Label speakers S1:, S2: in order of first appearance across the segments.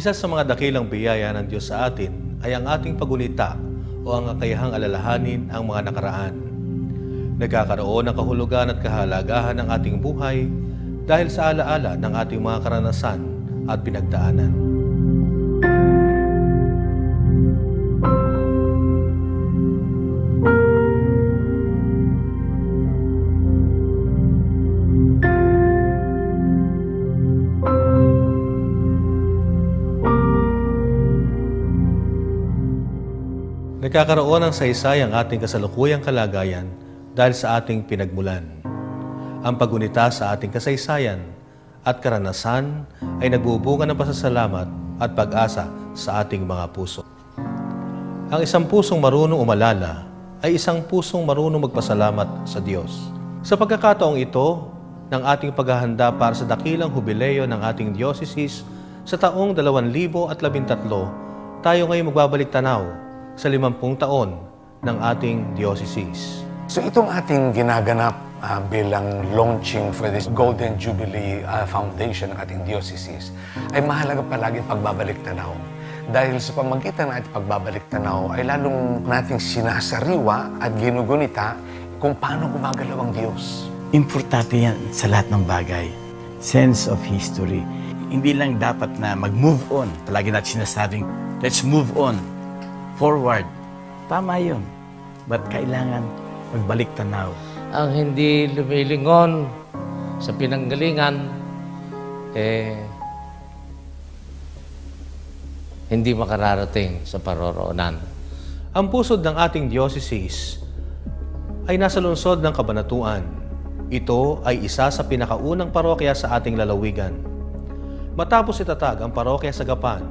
S1: Isa sa mga dakilang biyaya ng Diyos sa atin ay ang ating pagunita o ang kakayahang alalahanin ang mga nakaraan. Nagkakaroon ng kahulugan at kahalagahan ng ating buhay dahil sa alaala ng ating mga karanasan at pinagdaanan. Nagkakaroon ng saysay ang ating kasalukuyang kalagayan dahil sa ating pinagmulan. Ang pagunita sa ating kasaysayan at karanasan ay nagbubunga ng pasasalamat at pag-asa sa ating mga puso. Ang isang pusong marunong umalala ay isang pusong marunong magpasalamat sa Diyos. Sa pagkakataong ito, ng ating paghahanda para sa dakilang hubileo ng ating diocese sa taong 2013, tayo ngayon magbabalik tanaw sa 50 taon ng ating diocese.
S2: So itong ating ginaganap bilang launching for this Golden Jubilee Foundation ng ating diocese ay mahalaga palagi pagbabalik tanaw. Dahil sa pamagitan ng ating pagbabalik tanaw ay lalong nating sinasariwa at ginugunita kung paano gumagalaw ang Diyos.
S3: Importante yan sa lahat ng bagay. Sense of history. Hindi lang dapat na mag-move on. Palagi natin sinasabing, let's move on. Forward. Tama yun. But kailangan magbalik tanaw.
S4: Ang hindi lumilingon sa pinanggalingan, hindi makararating sa paroroonan.
S1: Ang pusod ng ating diocese ay nasa lungsod ng Cabanatuan. Ito ay isa sa pinakaunang parokya sa ating lalawigan. Matapos itatag ang parokya sa Gapan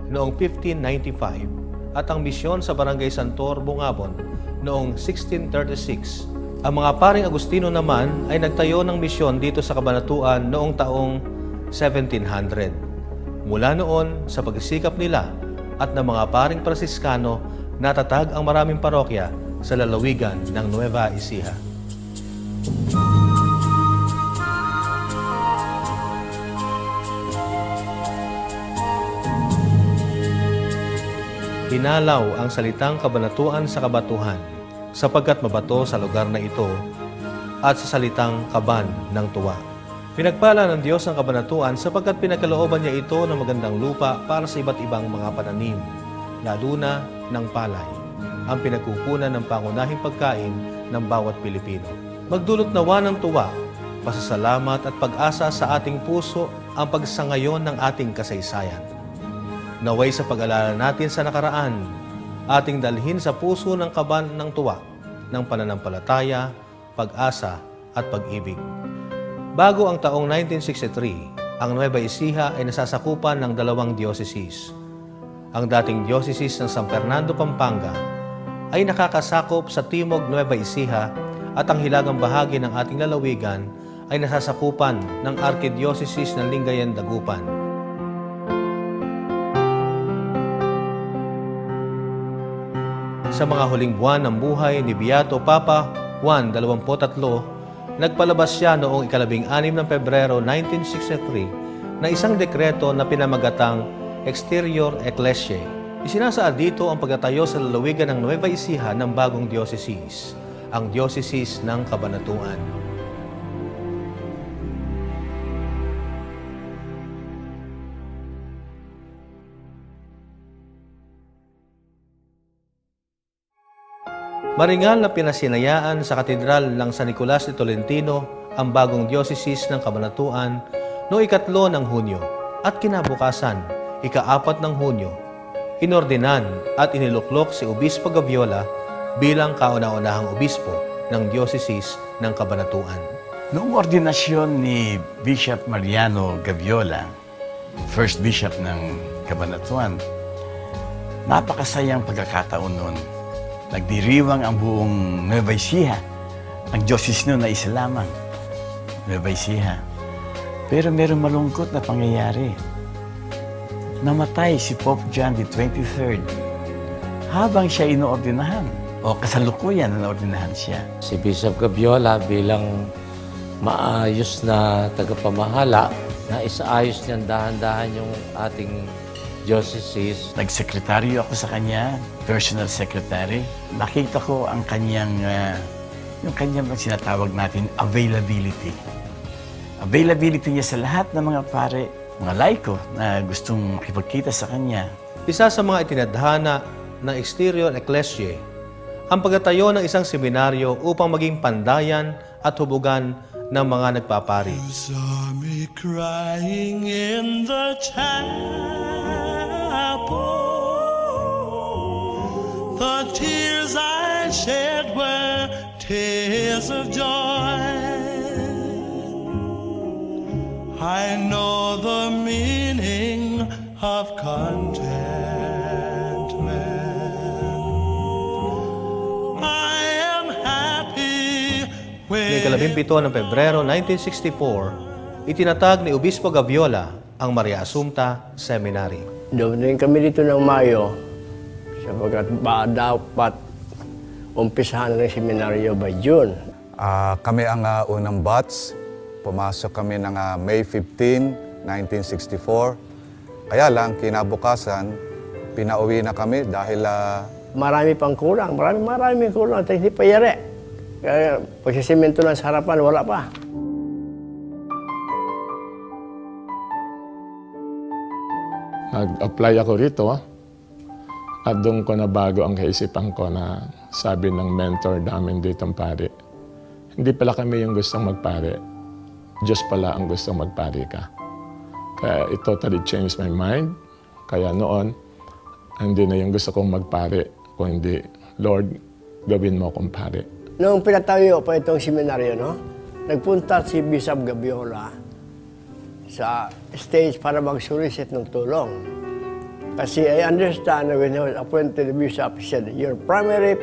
S1: noong 1595, at ang misyon sa Barangay Santor, Bungabon noong 1636. Ang mga paring Agustino naman ay nagtayo ng misyon dito sa Cabanatuan noong taong 1700. Mula noon, sa pagsisikap nila at ng mga paring Prasiskano, natatag ang maraming parokya sa lalawigan ng Nueva Ecija. Hinalaw ang salitang kabanatuan sa kabatuhan sapagkat mabato sa lugar na ito at sa salitang kaban ng tuwa. Pinagpala ng Diyos ang kabanatuan sapagkat pinagkalooban niya ito ng magandang lupa para sa iba't ibang mga pananim, lalo na ng palay, ang pinagkukunan ng pangunahing pagkain ng bawat Pilipino. Magdulot nawa ng tuwa, pasasalamat at pag-asa sa ating puso ang pagsangayon ng ating kasaysayan. Naway sa pag-alala natin sa nakaraan, ating dalhin sa puso ng kaban ng tuwa, ng pananampalataya, pag-asa at pag-ibig. Bago ang taong 1963, ang Nueva Ecija ay nasasakupan ng 2 dioceses. Ang dating diocese ng San Fernando, Pampanga ay nakakasakop sa Timog Nueva Ecija at ang hilagang bahagi ng ating lalawigan ay nasasakupan ng Archdiocese ng Lingayen, Dagupan. Sa mga huling buwan ng buhay ni Beato Papa Juan 23, nagpalabas siya noong 16 ng Pebrero 1963 na isang dekreto na pinamagatang Exterior Ecclesiae. Isinasaad dito ang pagtatayo sa lalawigan ng Nueva Ecija ng bagong diocese, ang Diocese ng Cabanatuan. Maringal na pinasinayaan sa Katedral ng San Nicolas de Tolentino ang bagong diocese ng Cabanatuan noong 3 ng Hunyo at kinabukasan, 4 ng Hunyo, inordinan at iniluklok si Obispo Gaviola bilang kauna-unahang obispo ng diocese ng Cabanatuan.
S3: Noong ordinasyon ni Bishop Mariano Gaviola, first bishop ng Cabanatuan, napakasayang pagkakataon noon. Nagdiriwang ang buong Nueva Ecija. Ang diocese noon na isa lamang, Nueva Ecija. Pero meron malungkot na pangyayari. Namatay si Pope John the 23rd habang siya inoordinahan o kasalukuyan na naordinahan siya.
S4: Si Bishop Gaviola bilang maayos na tagapamahala na isaayos niyang dahan-dahan yung ating diocese.
S3: Nagsekretaryo ako sa kanya, personal secretary. Nakita ko ang kanyang, yung kanyang sinatawag natin, availability. Availability niya sa lahat ng mga pare, mga laiko na gustong makipagkita sa kanya.
S1: Isa sa mga itinadhana ng Exterior Ecclesiae ang pagtatayo ng isang seminaryo upang maging pandayan at hubugan ng mga nagpapari.
S5: You saw me crying in the chapel. The tears I shed were tears of joy. I know the meaning of contentment. I am happy
S1: Noong
S5: when
S1: 17 ng Pebrero 1964, itinatag ni Obispo Gaviola ang Maria Assumpta Seminary.
S6: Dumating kami dito ng Mayo sapagkat dapat umpisahan ng seminaryo by June.
S7: Kami ang unang batch. Pumasok kami ng May 15, 1964. Kaya lang, kinabukasan, pinauwi na kami dahil
S6: Marami pang kulang, maraming kulang at hindi pa yari. Kaya pagsisimento ng harapan, wala pa.
S8: Nag-apply ako rito at doon ko nabago ang kaisipan ko na sabi ng mentor namin dito ang pare. Hindi pala kami yung gustong magpare. Diyos pala ang gustong magpare ka. Kaya it totally changed my mind. Kaya noon, hindi na yung gusto kong magpare. Kung hindi, Lord, gawin mo akong pare.
S6: Noong pinatayo pa itong seminaryo, no? Nagpunta si Bishop Gaviola sa stage para mag-solicit ng tulong. Kasi I understand when he was appointed bishop, he said, your primary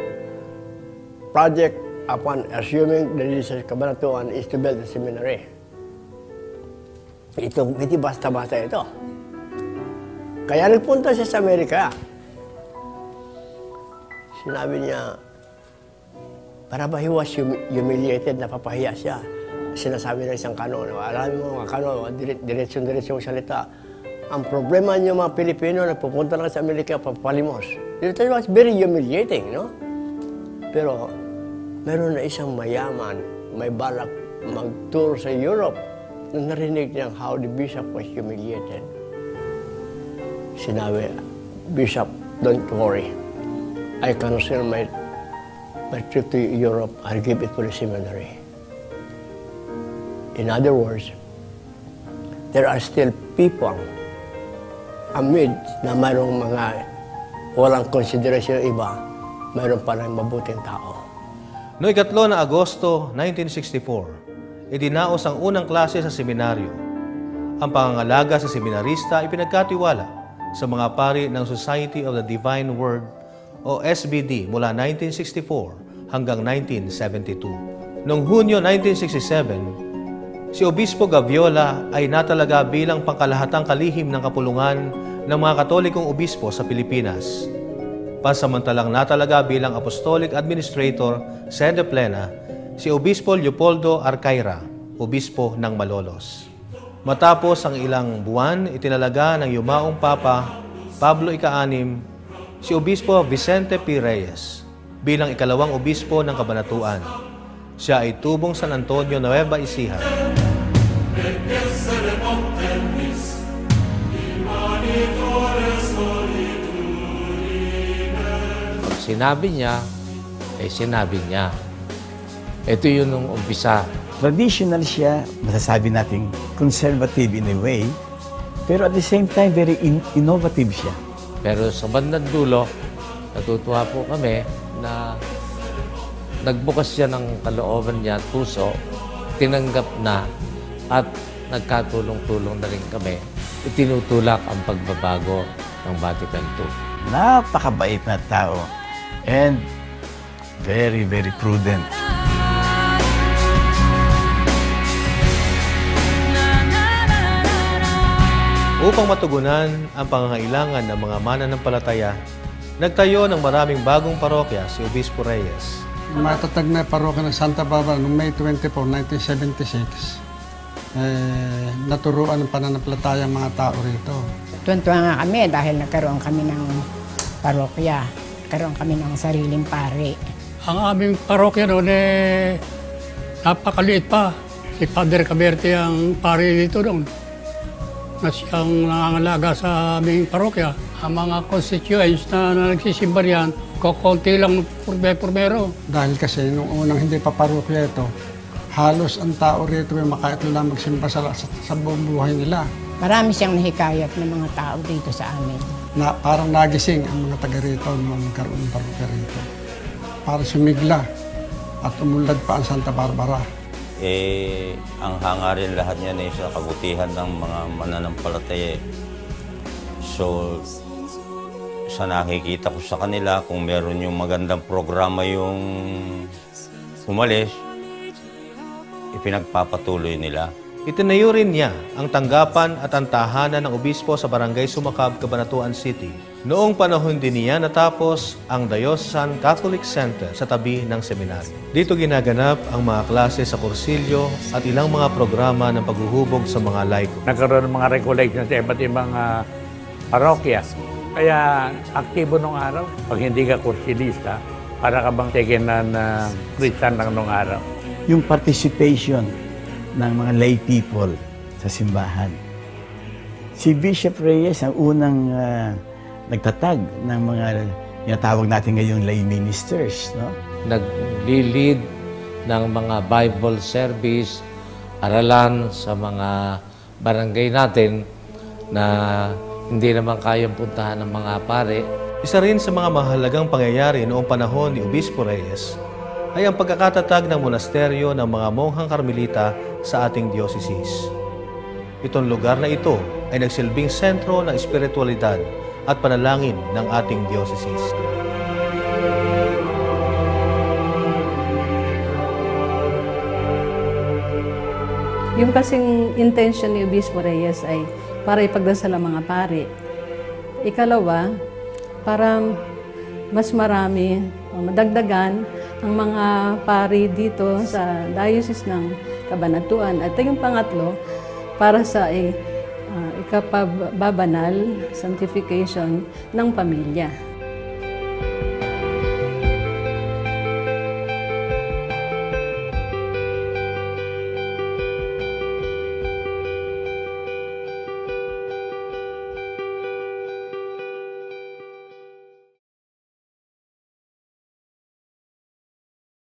S6: project upon assuming the diocese of Cabanatuan is to build a seminary. Hindi basta-basta ito. Kaya nagpunta siya sa Amerika. Sinabi niya, para ba he was humiliated, napapahiya siya. Sinasabi ng isang kanon, alam mo mga kanon, diretsyon-diretsyon salita. Ang problema niyo mga Pilipino na pupunta lang sa Amerika, papalimos. It was very humiliating, no? Pero meron na isang mayaman, may balak mag-tour sa Europe. Nung narinig niya how the bishop was humiliated, sinabi, Bishop, don't worry. I cancel my trip to Europe. I'll give it to the seminary. In other words, there are still people amid na mayroong mga walang konsiderasyon iba, mayroon pa rin mabuting tao.
S1: Noong 3 na Agosto 1964, idinaos ang unang klase sa seminaryo. Ang pangangalaga sa seminarista ay pinagkatiwala sa mga pari ng Society of the Divine Word o SBD mula 1964 hanggang 1972. Noong Hunyo 1967, si Obispo Gaviola ay natalaga bilang pangkalahatang kalihim ng kapulungan ng mga Katolikong obispo sa Pilipinas. Pansamantalang natalaga bilang Apostolic Administrator Sede Plena si Obispo Leopoldo Arcaira, Obispo ng Malolos. Matapos ang ilang buwan, itinalaga ng yumaong Papa Pablo Ika-6 si Obispo Vicente P. Reyes bilang ikalawang obispo ng Kabanatuan. Siya ay tubong San Antonio, Nueva Ecija.
S4: Pag sinabi niya, sinabi niya. Ito yun nung umpisa.
S3: Traditional siya, masasabi natin conservative in a way, pero at the same time, very innovative siya.
S4: Pero sa bandang dulo, natutuwa po kami na nagbukas siya ng kalooban niya at puso, tinanggap na at nagkatulong-tulong na rin kami. Itinutulak ang pagbabago ng Vatican II.
S3: Napakabait na tao and very, very prudent.
S1: Upang matugunan ang pangangailangan ng mga mananampalataya, nagtayo ng maraming bagong parokya si Obispo Reyes.
S9: Matatag na parokya ng Santa Barbara noong May 24, 1976. naturuan ng pananampalataya ang mga tao rito.
S10: Tuwan-tuwa nga kami dahil nagkaroon kami ng parokya. Nagkaroon kami ng sariling pari.
S11: Ang aming parokya noon napakaliit pa. Si Father Caberte ang pari dito noon na siyang nangangalaga sa aming parokya. Ang mga constituents na nagsisimba riyan, kukunti lang pormero.
S9: Dahil kasi nung unang hindi pa parokya ito, halos ang tao rito ay makaitlo lang magsimba sa buong buhay nila.
S10: Marami siyang nahikayat ng mga tao dito sa amin.
S9: Na parang nagising ang mga taga rito nung magkaroon ng parokya rito. Para sumigla at umulad pa ang Santa Barbara.
S12: Ang hangarin lahat niyan ay sa kabutihan ng mga mananampalataya. So, sa nakikita ko sa kanila, kung meron yung magandang programa yung umalis, ipinagpapatuloy nila.
S1: Itinayo rin niya ang tanggapan at ang tahanan ng obispo sa Barangay Sumakab, Cabanatuan City. Noong panahon din niya natapos ang Diocesan Catholic Center sa tabi ng seminaryo. Dito ginaganap ang mga klase sa kursilyo at ilang mga programa ng paghuhubog sa mga laiko.
S11: Nagkaroon ng mga recollection sa iba't ibang parokya. Kaya aktibo nung araw. Pag hindi ka kursilista, para ka bang tekenan na Christian lang nung araw.
S3: Yung participation ng mga lay people sa simbahan. Si Bishop Reyes ang unang nagtatag ng mga tinatawag natin ngayong lay ministers. No?
S4: Nag-lead ng mga Bible service, aralan sa mga barangay natin na hindi naman kayang puntahan ng mga pare.
S1: Isa rin sa mga mahalagang pangyayari noong panahon ni Obispo Reyes ay ang pagkakatatag ng monasteryo ng mga monghang Karmelita sa ating diocese. Itong lugar na ito ay nagsilbing sentro ng espiritualidad at panalangin ng ating diocese.
S13: Yung kasing intention ni Obispo Reyes ay para ipagdasal ang mga pari. Ikalawa, para mas marami o madagdagan ang mga pari dito sa Diocese ng Cabanatuan. At yung pangatlo, para sa ikapababanal, sanctification ng pamilya.